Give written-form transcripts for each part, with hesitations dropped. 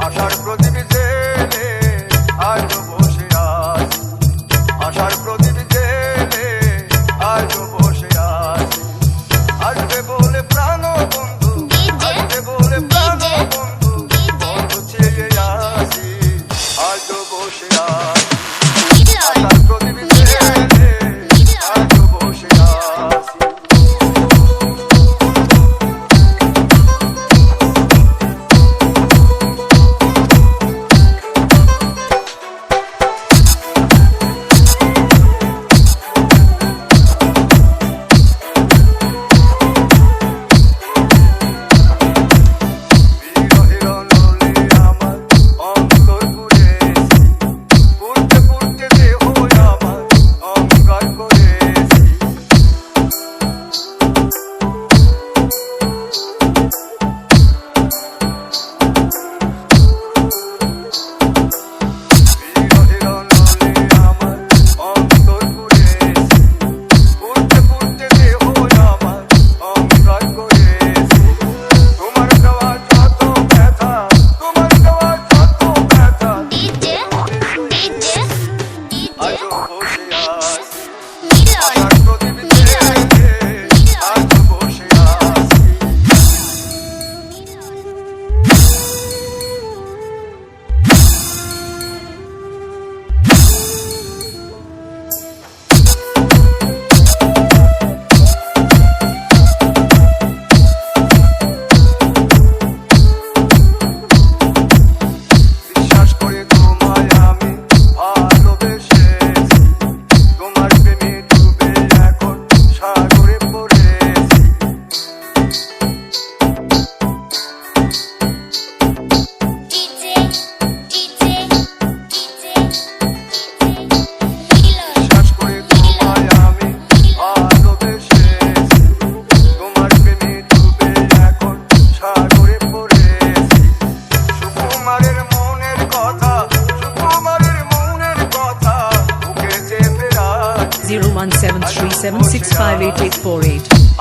আশার প্রদীপ জেলে আজ বসে আছি, আশার প্রদীপ জেলে আজ বসে আছি। আসবে বলে প্রাণ বন্ধু, আসবে বলে প্রাণ বন্ধু, বন্ধ চেয়ে আসি, আজ বসে আছি। আশার প্রদীপ জেলে আজ বসে আছি।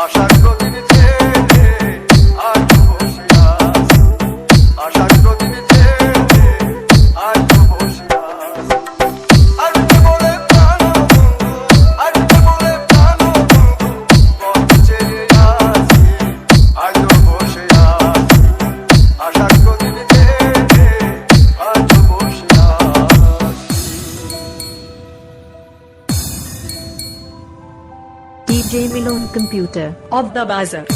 আশার প্রদীপ জেলে আজ বসে আছি, আশার প্রদীপ জেলে আজ বসে আছি। আসবে বলে প্রাণ বন্ধু, আসবে বলে প্রাণ বন্ধু, বন্ধ চেয়ে আসি, আজ বসে আছি। আশার প্রদীপ জেলে আজ বসে আছি। DJ Milon Computer of the Bazaar.